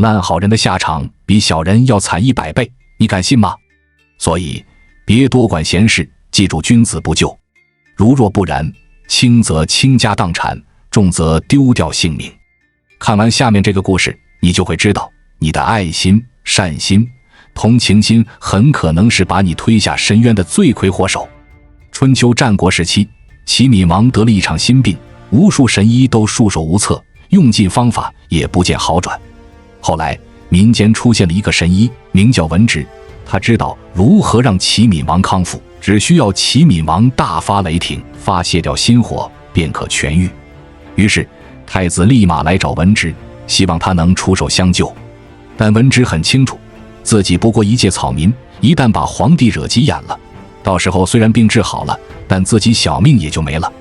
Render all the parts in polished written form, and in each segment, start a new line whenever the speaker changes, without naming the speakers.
烂好人的下场比小人要惨100倍，你敢信吗？所以别多管闲事，记住君子不救。如若不然，轻则倾家荡产，重则丢掉性命。看完下面这个故事，你就会知道，你的爱心、善心、同情心很可能是把你推下深渊的罪魁祸首。春秋战国时期，齐闵王得了一场心病，无数神医都束手无策，用尽方法也不见好转。后来民间出现了一个神医，名叫文直，他知道如何让齐闵王康复，只需要齐闵王大发雷霆，发泄掉心火，便可痊愈。于是太子立马来找文直，希望他能出手相救。但文直很清楚，自己不过一介草民，一旦把皇帝惹急眼了，到时候虽然病治好了，但自己小命也就没了。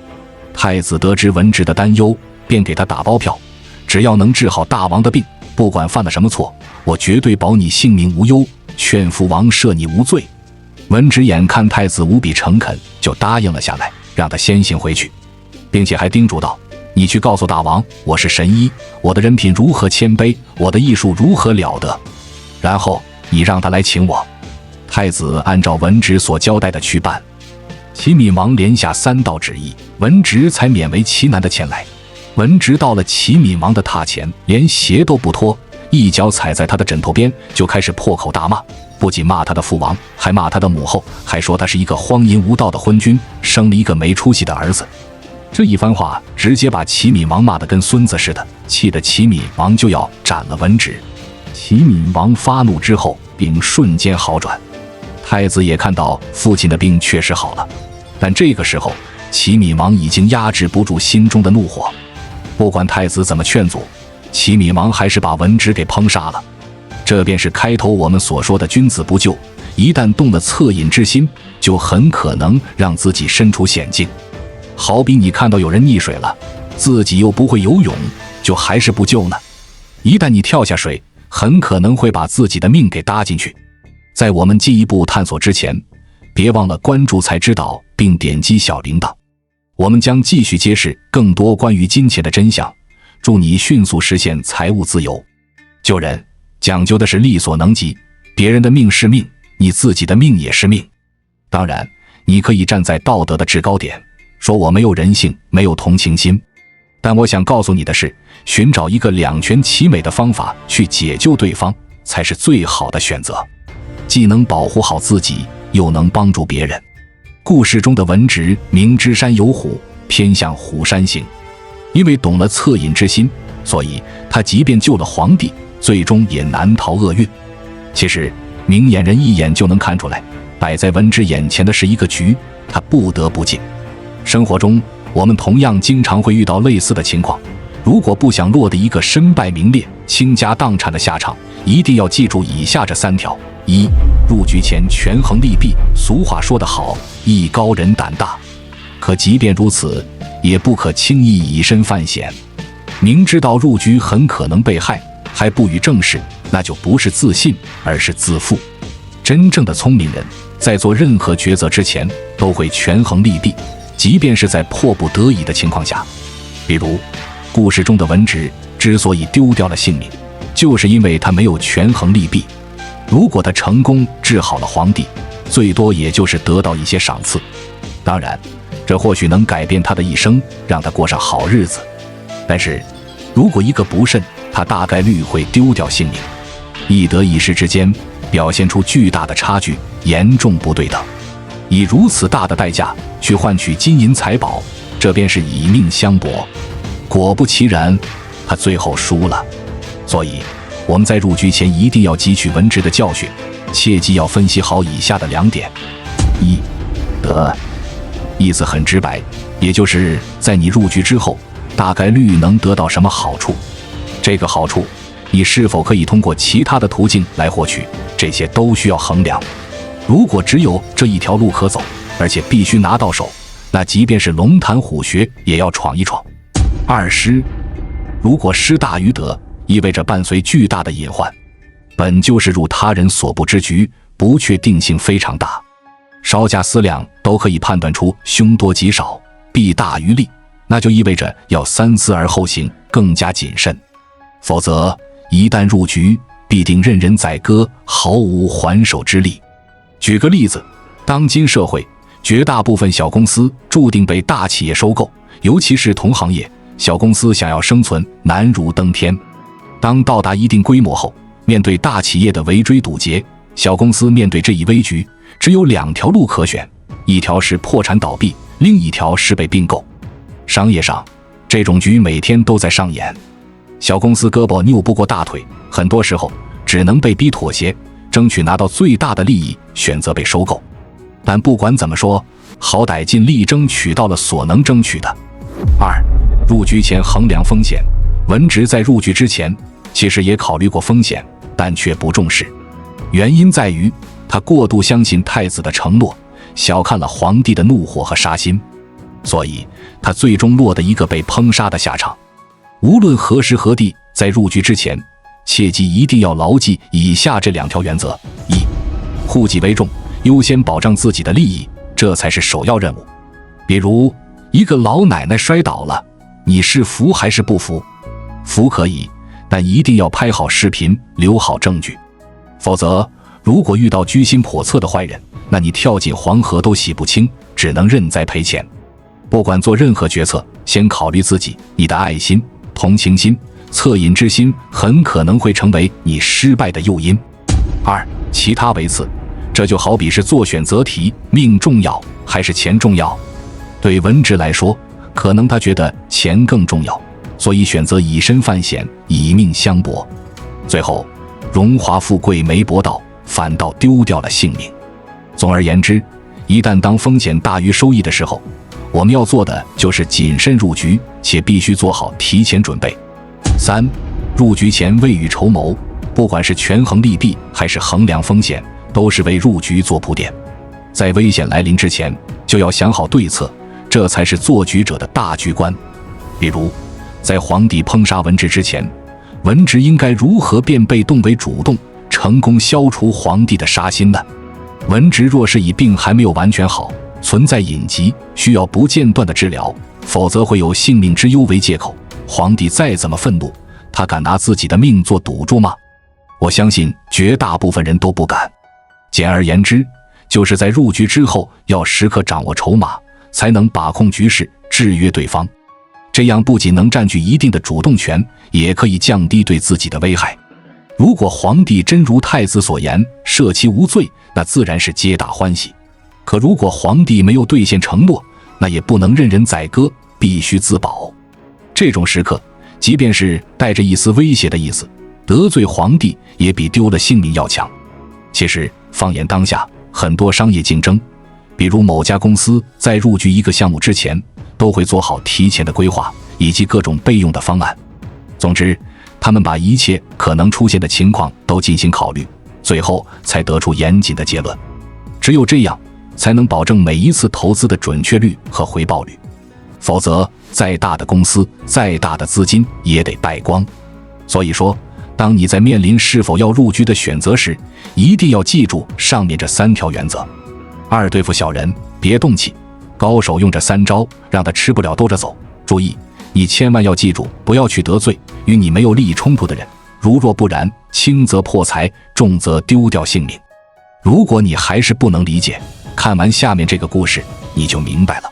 太子得知文直的担忧，便给他打包票，只要能治好大王的病，不管犯了什么错，我绝对保你性命无忧，劝父王赦你无罪。文直眼看太子无比诚恳，就答应了下来，让他先行回去，并且还叮嘱道，你去告诉大王，我是神医，我的人品如何谦卑，我的艺术如何了得，然后你让他来请我。太子按照文直所交代的去办。齐闵王连下3道旨意，文直才勉为其难地前来。文直到了齐闵王的榻前，连鞋都不脱，一脚踩在他的枕头边，就开始破口大骂，不仅骂他的父王，还骂他的母后，还说他是一个荒淫无道的昏君，生了一个没出息的儿子。这一番话直接把齐闵王骂得跟孙子似的，气得齐闵王就要斩了文直。齐闵王发怒之后，并瞬间好转。太子也看到父亲的病确实好了，但这个时候齐闵王已经压制不住心中的怒火。不管太子怎么劝阻，齐闵王还是把文直给烹杀了。这便是开头我们所说的君子不救，一旦动了恻隐之心，就很可能让自己身处险境。好比你看到有人溺水了，自己又不会游泳，就还是不救呢？一旦你跳下水，很可能会把自己的命给搭进去。在我们进一步探索之前，别忘了关注才知道并点击小铃铛，我们将继续揭示更多关于金钱的真相，助你迅速实现财务自由。救人讲究的是力所能及，别人的命是命，你自己的命也是命。当然你可以站在道德的制高点，说我没有人性，没有同情心，但我想告诉你的是，寻找一个两全其美的方法去解救对方，才是最好的选择，既能保护好自己，又能帮助别人。故事中的文直明知山有虎，偏向虎山行，因为懂了恻隐之心，所以他即便救了皇帝，最终也难逃厄运。其实明眼人一眼就能看出来，摆在文直眼前的是一个局，他不得不进。生活中我们同样经常会遇到类似的情况，如果不想落得一个身败名裂、倾家荡产的下场，一定要记住以下这3条。1. 入局前权衡利弊，俗话说得好，艺高人胆大，可即便如此，也不可轻易以身犯险。明知道入局很可能被害，还不予正视，那就不是自信，而是自负。真正的聪明人在做任何抉择之前都会权衡利弊，即便是在迫不得已的情况下。比如故事中的文直之所以丢掉了性命，就是因为他没有权衡利弊。如果他成功治好了皇帝，最多也就是得到一些赏赐，当然这或许能改变他的一生，让他过上好日子。但是如果一个不慎，他大概率会丢掉性命。一得一失之间表现出巨大的差距，严重不对等，以如此大的代价去换取金银财宝，这便是以命相搏。果不其然，他最后输了。所以我们在入局前一定要汲取文直的教训，切记要分析好以下的2点。1. 得，意思很直白，也就是在你入局之后，大概率能得到什么好处。这个好处你是否可以通过其他的途径来获取，这些都需要衡量。如果只有这一条路可走，而且必须拿到手，那即便是龙潭虎穴也要闯一闯。2. 失，如果失大于得，意味着伴随巨大的隐患，本就是入他人所不知局，不确定性非常大，稍加思量都可以判断出凶多吉少，弊大于利，那就意味着要三思而后行，更加谨慎。否则一旦入局，必定任人宰割，毫无还手之力。举个例子，当今社会绝大部分小公司注定被大企业收购，尤其是同行业，小公司想要生存难如登天。当到达一定规模后，面对大企业的围追堵截，小公司面对这一危局，只有2条路可选，一条是破产倒闭，另一条是被并购。商业上，这种局每天都在上演。小公司胳膊扭不过大腿，很多时候只能被逼妥协，争取拿到最大的利益，选择被收购。但不管怎么说，好歹尽力争取到了所能争取的。2. 入局前衡量风险。文职在入局之前其实也考虑过风险，但却不重视。原因在于他过度相信太子的承诺，小看了皇帝的怒火和杀心，所以他最终落得一个被烹杀的下场。无论何时何地，在入局之前，切记一定要牢记以下这2条原则： 1. 护己为重，优先保障自己的利益，这才是首要任务。比如一个老奶奶摔倒了，你是扶还是不扶？扶可以，但一定要拍好视频，留好证据。否则，如果遇到居心叵测的坏人，那你跳进黄河都洗不清，只能认栽赔钱。不管做任何决策，先考虑自己，你的爱心、同情心、恻隐之心很可能会成为你失败的诱因。2. 其他为次，这就好比是做选择题，命重要还是钱重要？对文职来说，可能他觉得钱更重要，所以选择以身犯险，以命相搏。最后，荣华富贵没搏到，反倒丢掉了性命。总而言之，一旦当风险大于收益的时候，我们要做的就是谨慎入局，且必须做好提前准备。3. 入局前未雨绸缪，不管是权衡利弊还是衡量风险，都是为入局做铺垫。在危险来临之前，就要想好对策，这才是做局者的大局观。比如，在皇帝烹杀文职之前，文职应该如何变被动为主动，成功消除皇帝的杀心呢？文职若是以病还没有完全好，存在隐疾，需要不间断的治疗，否则会有性命之忧为借口，皇帝再怎么愤怒，他敢拿自己的命做赌注吗？我相信绝大部分人都不敢。简而言之，就是在入局之后要时刻掌握筹码，才能把控局势，制约对方。这样不仅能占据一定的主动权，也可以降低对自己的危害。如果皇帝真如太子所言，赦其无罪，那自然是皆大欢喜。可如果皇帝没有兑现承诺，那也不能任人宰割，必须自保。这种时刻，即便是带着一丝威胁的意思，得罪皇帝也比丢了性命要强。其实放眼当下，很多商业竞争，比如某家公司在入局一个项目之前，都会做好提前的规划以及各种备用的方案。总之，他们把一切可能出现的情况都进行考虑，最后才得出严谨的结论。只有这样，才能保证每一次投资的准确率和回报率。否则，再大的公司，再大的资金也得败光。所以说，当你在面临是否要入局的选择时，一定要记住上面这3条原则。2. 对付小人，别动气。高手用这3招，让他吃不了兜着走。注意，你千万要记住，不要去得罪与你没有利益冲突的人，如若不然，轻则破财，重则丢掉性命。如果你还是不能理解，看完下面这个故事，你就明白了。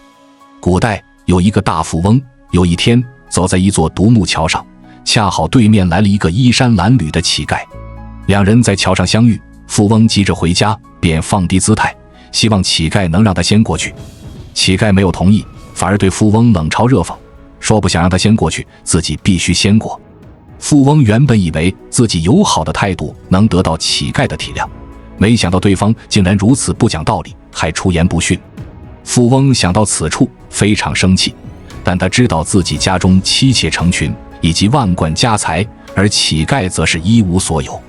古代有一个大富翁，有一天走在一座独木桥上，恰好对面来了一个衣衫褴褛的乞丐。2人在桥上相遇，富翁急着回家，便放低姿态，希望乞丐能让他先过去。乞丐没有同意，反而对富翁冷嘲热讽，说不想让他先过去，自己必须先过。富翁原本以为自己友好的态度能得到乞丐的体谅，没想到对方竟然如此不讲道理，还出言不逊。富翁想到此处，非常生气，但他知道自己家中妻妾成群，以及万贯家财，而乞丐则是一无所有。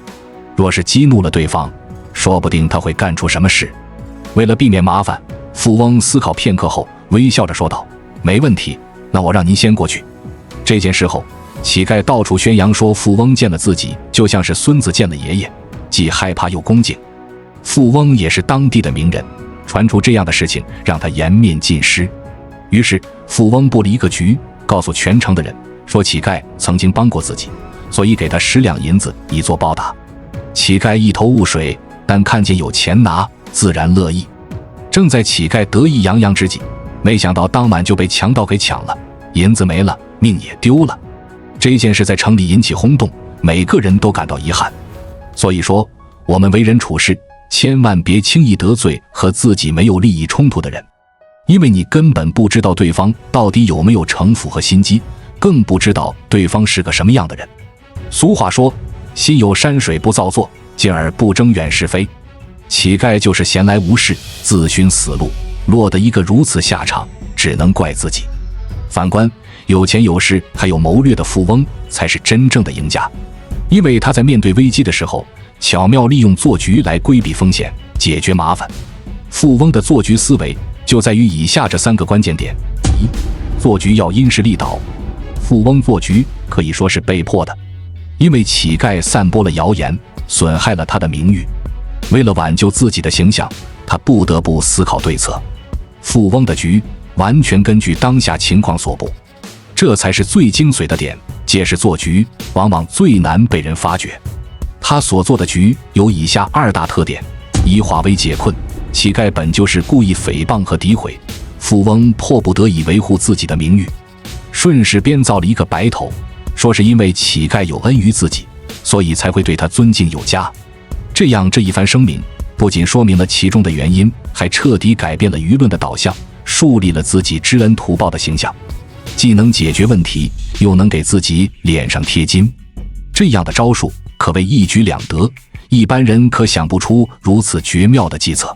若是激怒了对方，说不定他会干出什么事。为了避免麻烦，富翁思考片刻后，微笑着说道：“没问题，那我让您先过去。”这件事后，乞丐到处宣扬说富翁见了自己就像是孙子见了爷爷，既害怕又恭敬。富翁也是当地的名人，传出这样的事情让他颜面尽失。于是富翁布了一个局，告诉全城的人说乞丐曾经帮过自己，所以给他10两银子以作报答。乞丐一头雾水，但看见有钱拿，自然乐意。正在乞丐得意洋洋之际，没想到当晚就被强盗给抢了，银子没了，命也丢了。这件事在城里引起轰动，每个人都感到遗憾。所以说，我们为人处事，千万别轻易得罪和自己没有利益冲突的人，因为你根本不知道对方到底有没有城府和心机，更不知道对方是个什么样的人。俗话说，心有山水不造作，进而不争远是非。乞丐就是闲来无事，自寻死路，落得一个如此下场，只能怪自己。反观有钱有势还有谋略的富翁，才是真正的赢家，因为他在面对危机的时候，巧妙利用做局来规避风险，解决麻烦。富翁的做局思维就在于以下这3个关键点：一、做局要因势利导。富翁做局可以说是被迫的，因为乞丐散播了谣言，损害了他的名誉。为了挽救自己的形象，他不得不思考对策。富翁的局完全根据当下情况所布，这才是最精髓的点。借势做局往往最难被人发觉。他所做的局有以下2大特点：一、化危解困。乞丐本就是故意诽谤和诋毁，富翁迫不得已维护自己的名誉，顺势编造了一个白头，说是因为乞丐有恩于自己，所以才会对他尊敬有加。这样这一番声明不仅说明了其中的原因，还彻底改变了舆论的导向，树立了自己知恩图报的形象，既能解决问题，又能给自己脸上贴金。这样的招数可谓一举两得，一般人可想不出如此绝妙的计策。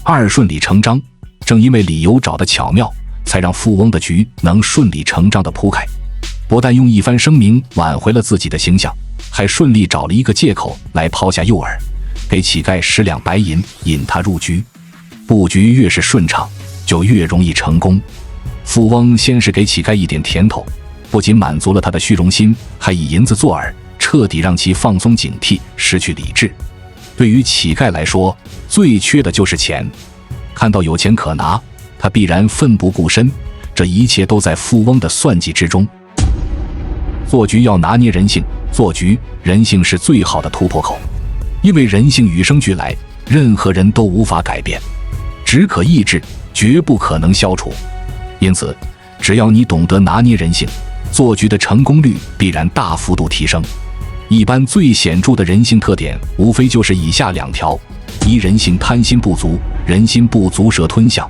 2、顺理成章。正因为理由找得巧妙，才让富翁的局能顺理成章地铺开。不但用一番声明挽回了自己的形象，还顺利找了一个借口来抛下诱饵，给乞丐10两白银，引他入局。布局越是顺畅，就越容易成功。富翁先是给乞丐一点甜头，不仅满足了他的虚荣心，还以银子作饵，彻底让其放松警惕，失去理智。对于乞丐来说，最缺的就是钱，看到有钱可拿，他必然奋不顾身，这一切都在富翁的算计之中。做局要拿捏人性，做局人性是最好的突破口，因为人性与生俱来，任何人都无法改变，只可抑制，绝不可能消除。因此，只要你懂得拿捏人性，做局的成功率必然大幅度提升。一般最显著的人性特点，无非就是以下2条：一、人性贪心不足，人心不足蛇吞象，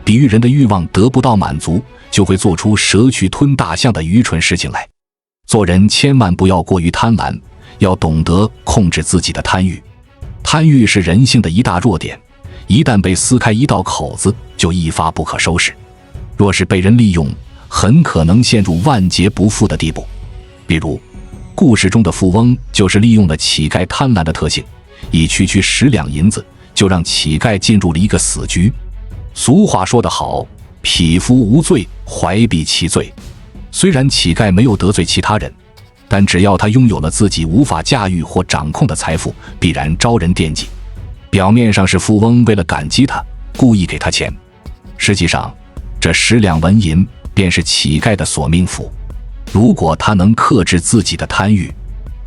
比喻人的欲望得不到满足，就会做出蛇去吞大象的愚蠢事情来。做人千万不要过于贪婪，要懂得控制自己的贪欲。贪欲是人性的一大弱点，一旦被撕开一道口子，就一发不可收拾。若是被人利用，很可能陷入万劫不复的地步。比如故事中的富翁就是利用了乞丐贪婪的特性，以区10两银子就让乞丐进入了一个死局。俗话说得好，匹夫无罪，怀璧其罪。虽然乞丐没有得罪其他人，但只要他拥有了自己无法驾驭或掌控的财富，必然招人惦记。表面上是富翁为了感激他，故意给他钱，实际上这10两纹银便是乞丐的索命符。如果他能克制自己的贪欲，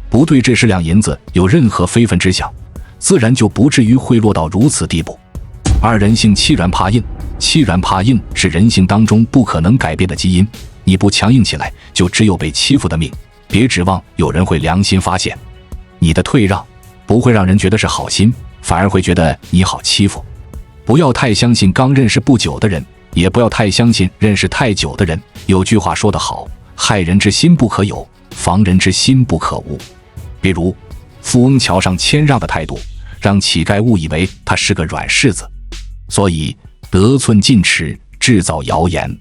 不对这10两银子有任何非分之想，自然就不至于会落到如此地步。2、人性欺软怕硬。欺软怕硬是人性当中不可能改变的基因，你不强硬起来，就只有被欺负的命。别指望有人会良心发现，你的退让不会让人觉得是好心，反而会觉得你好欺负。不要太相信刚认识不久的人，也不要太相信认识太久的人。有句话说得好，害人之心不可有，防人之心不可无。比如富翁桥上谦让的态度，让乞丐误以为他是个软柿子，所以得寸进尺，制造谣言。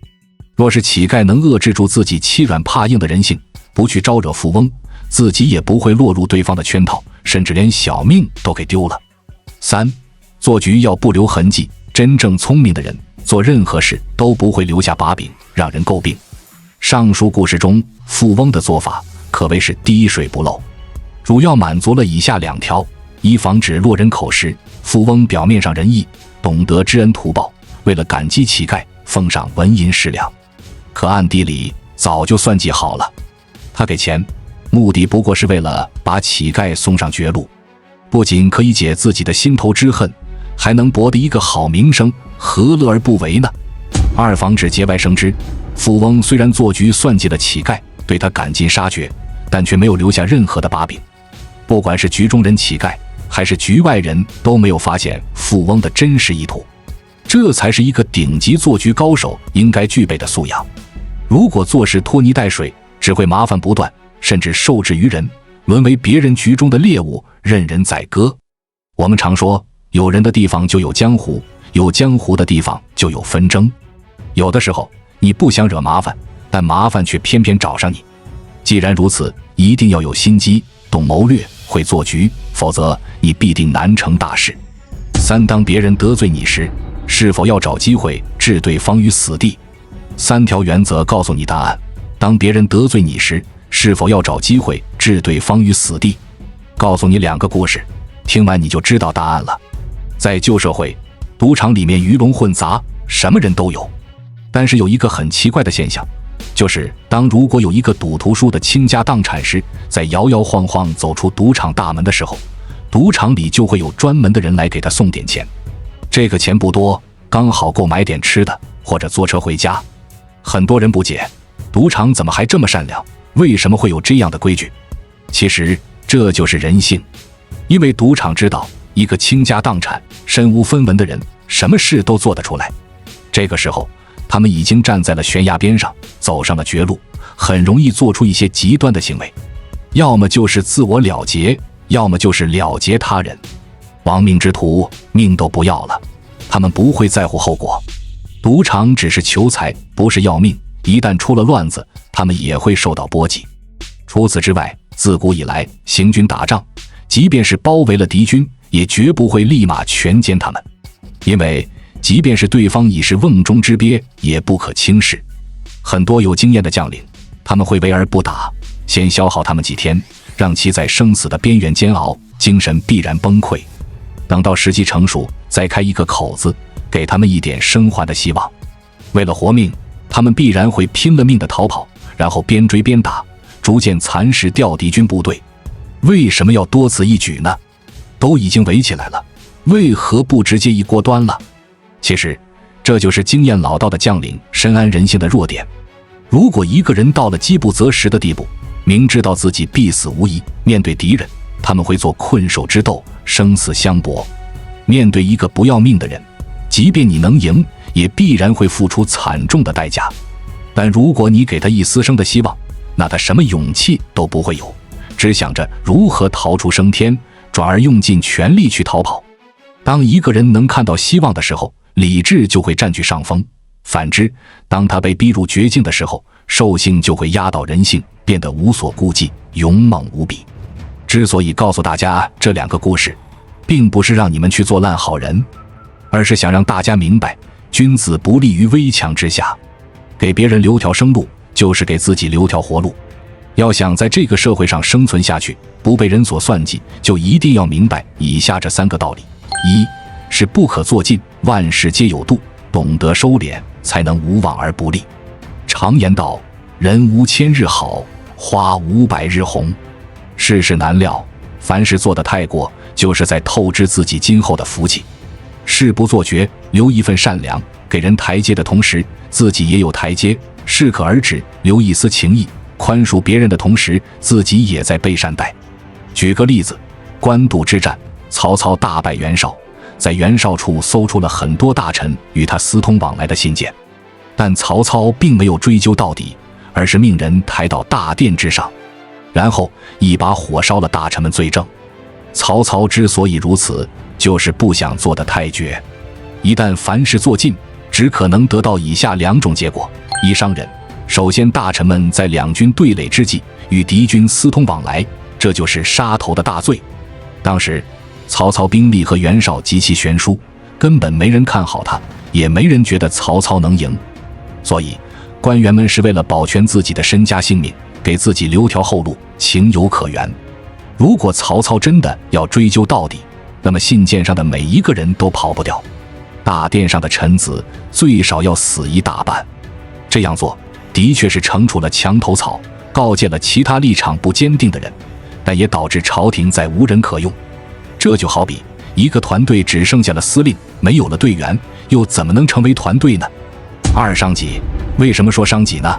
若是乞丐能遏制住自己欺软怕硬的人性，不去招惹富翁，自己也不会落入对方的圈套，甚至连小命都给丢了。3、做局要不留痕迹。真正聪明的人做任何事都不会留下把柄，让人诟病。上述故事中，富翁的做法可谓是滴水不漏，主要满足了以下2条：一、防止落人口实。富翁表面上仁义，懂得知恩图报，为了感激乞丐，奉上纹银10两，可暗地里早就算计好了。他给钱，目的不过是为了把乞丐送上绝路，不仅可以解自己的心头之恨，还能博得一个好名声，何乐而不为呢？二、防止节外生枝。富翁虽然做局算计了乞丐，对他赶尽杀绝，但却没有留下任何的把柄。不管是局中人乞丐，还是局外人，都没有发现富翁的真实意图。这才是一个顶级做局高手应该具备的素养。如果做事拖泥带水，只会麻烦不断，甚至受制于人，沦为别人局中的猎物，任人宰割。我们常说，有人的地方就有江湖，有江湖的地方就有纷争。有的时候你不想惹麻烦，但麻烦却偏偏找上你。既然如此，一定要有心机，懂谋略，会做局，否则你必定难成大事。三、当别人得罪你时，是否要找机会置对方于死地？3条原则告诉你答案。当别人得罪你时，是否要找机会置对方于死地？告诉你2个故事，听完你就知道答案了。在旧社会，赌场里面鱼龙混杂，什么人都有。但是有一个很奇怪的现象，就是如果有一个赌徒输得倾家荡产时，在摇摇晃晃走出赌场大门的时候，赌场里就会有专门的人来给他送点钱。这个钱不多，刚好够买点吃的，或者坐车回家。很多人不解，赌场怎么还这么善良？为什么会有这样的规矩？其实这就是人性，因为赌场知道一个倾家荡产、身无分文的人，什么事都做得出来。这个时候，他们已经站在了悬崖边上，走上了绝路，很容易做出一些极端的行为，要么就是自我了结，要么就是了结他人。亡命之徒命都不要了，他们不会在乎后果。赌场只是求财，不是要命，一旦出了乱子，他们也会受到波及。除此之外，自古以来行军打仗，即便是包围了敌军，也绝不会立马全歼他们，因为即便是对方已是瓮中之鳖，也不可轻视。很多有经验的将领，他们会围而不打，先消耗他们几天，让其在生死的边缘煎熬，精神必然崩溃。等到时机成熟，再开一个口子，给他们一点生还的希望。为了活命，他们必然会拼了命的逃跑，然后边追边打，逐渐蚕食掉敌军部队。为什么要多此一举呢？都已经围起来了，为何不直接一锅端了？其实这就是经验老道的将领深谙人性的弱点。如果一个人到了饥不择食的地步，明知道自己必死无疑，面对敌人，他们会做困兽之斗，生死相搏。面对一个不要命的人，即便你能赢，也必然会付出惨重的代价。但如果你给他一丝生的希望，那他什么勇气都不会有，只想着如何逃出升天，转而用尽全力去逃跑。当一个人能看到希望的时候，理智就会占据上风。反之，当他被逼入绝境的时候，兽性就会压倒人性，变得无所顾忌，勇猛无比。之所以告诉大家这2个故事，并不是让你们去做烂好人，而是想让大家明白，君子不立于危墙之下。给别人留条生路，就是给自己留条活路。要想在这个社会上生存下去，不被人所算计，就一定要明白以下这3个道理：一是不可作尽，万事皆有度，懂得收敛，才能无往而不利。常言道，人无千日好，花无百日红。世事难料，凡事做得太过，就是在透支自己今后的福气。事不做绝，留一份善良，给人台阶的同时，自己也有台阶，适可而止，留一丝情谊，宽恕别人的同时，自己也在被善待。举个例子，官渡之战，曹操大败袁绍，在袁绍处搜出了很多大臣与他私通往来的信件，但曹操并没有追究到底，而是命人抬到大殿之上，然后一把火烧了大臣们罪证。曹操之所以如此，就是不想做得太绝。一旦凡事做尽，只可能得到以下2种结果：一、伤人。首先，大臣们在两军对垒之际与敌军私通往来，这就是杀头的大罪。当时曹操兵力和袁绍极其悬殊，根本没人看好他，也没人觉得曹操能赢。所以官员们是为了保全自己的身家性命，给自己留条后路，情有可原。如果曹操真的要追究到底，那么信件上的每一个人都跑不掉，大殿上的臣子最少要死一大半。这样做的确是惩处了墙头草，告诫了其他立场不坚定的人，但也导致朝廷再无人可用。这就好比一个团队只剩下了司令，没有了队员，又怎么能成为团队呢？二伤己，为什么说伤己呢？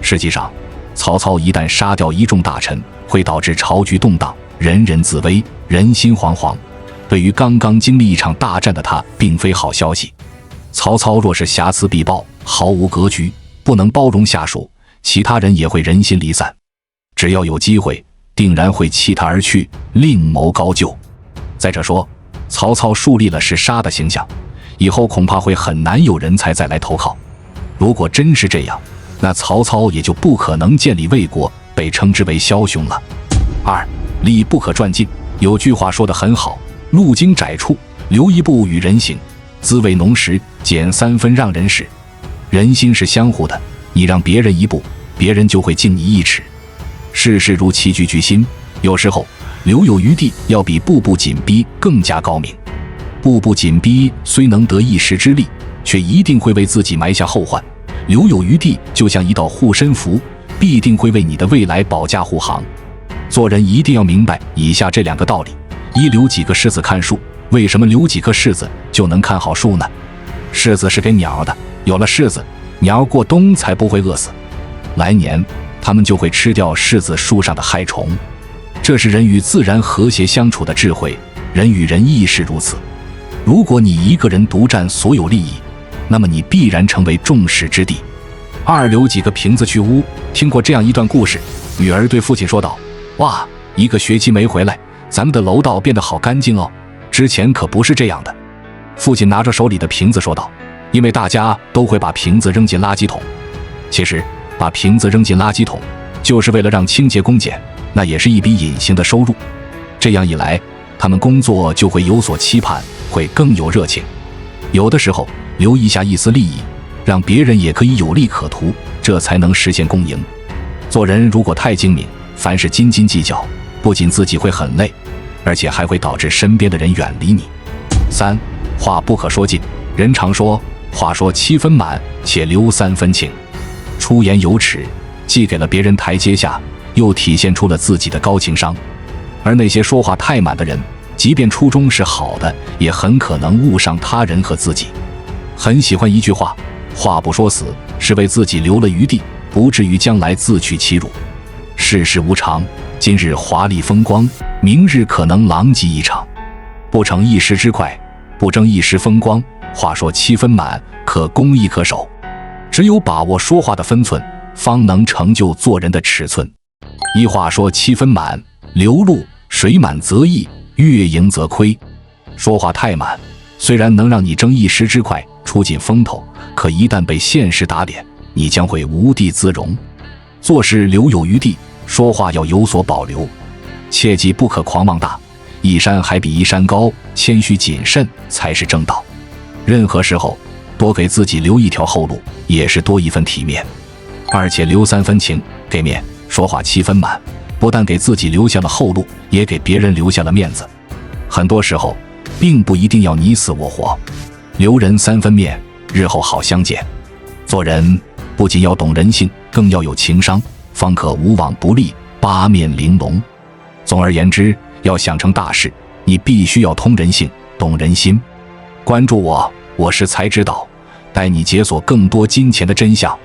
实际上，曹操一旦杀掉一众大臣，会导致朝局动荡，人人自危，人心惶惶。对于刚刚经历一场大战的他，并非好消息。曹操若是睚眦必报，毫无格局，不能包容下属，其他人也会人心离散。只要有机会，定然会弃他而去，另谋高就。再者说，曹操树立了是杀的形象，以后恐怕会很难有人才再来投靠。如果真是这样，那曹操也就不可能建立魏国，被称之为枭雄了。二，力不可转进。有句话说得很好，路经窄处，留一步与人行，滋味浓时，减3分让人使。人心是相互的，你让别人一步，别人就会敬你1尺。世事如棋局局心，有时候留有余地要比步步紧逼更加高明。步步紧逼虽能得一时之利，却一定会为自己埋下后患。留有余地就像一道护身符，必定会为你的未来保驾护航。做人一定要明白以下这2个道理：一，留几个柿子看树。为什么留几颗柿子就能看好树呢？柿子是给鸟的，有了柿子，鸟过冬才不会饿死，来年它们就会吃掉柿子树上的害虫。这是人与自然和谐相处的智慧，人与人亦是如此。如果你一个人独占所有利益，那么你必然成为众矢之的。二，留几个瓶子去污。听过这样一段故事，女儿对父亲说道：哇，一个学期没回来，咱们的楼道变得好干净哦，之前可不是这样的。父亲拿着手里的瓶子说道：因为大家都会把瓶子扔进垃圾桶。其实把瓶子扔进垃圾桶就是为了让清洁工捡，那也是一笔隐形的收入。这样一来，他们工作就会有所期盼，会更有热情。有的时候留一下一丝利益，让别人也可以有利可图，这才能实现共赢。做人如果太精明，凡事斤斤计较，不仅自己会很累，而且还会导致身边的人远离你。三，话不可说尽。人常说，话说7分满，且留3分情。出言有尺，既给了别人台阶下，又体现出了自己的高情商。而那些说话太满的人，即便初衷是好的，也很可能误伤他人和自己。很喜欢一句话，话不说死，是为自己留了余地，不至于将来自取其辱。世事无常，今日华丽风光，明日可能狼藉一场。不成一时之快，不争一时风光。话说7分满，可攻亦可守。只有把握说话的分寸，方能成就做人的尺寸。一话说7分满，流露水满则溢，月盈则亏。说话太满，虽然能让你争一时之快，出尽风头，可一旦被现实打脸，你将会无地自容。做事留有余地，说话要有所保留，切记不可狂妄大。一山还比一山高，谦虚谨慎才是正道。任何时候多给自己留一条后路，也是多一份体面。而且留3分情，给面，说话7分满，不但给自己留下了后路，也给别人留下了面子。很多时候并不一定要你死我活，留人3分面，日后好相见。做人不仅要懂人性，更要有情商，方可无往不利，八面玲珑。总而言之，要想成大事，你必须要通人性，懂人心。关注我，我是才知道，带你解锁更多金钱的真相。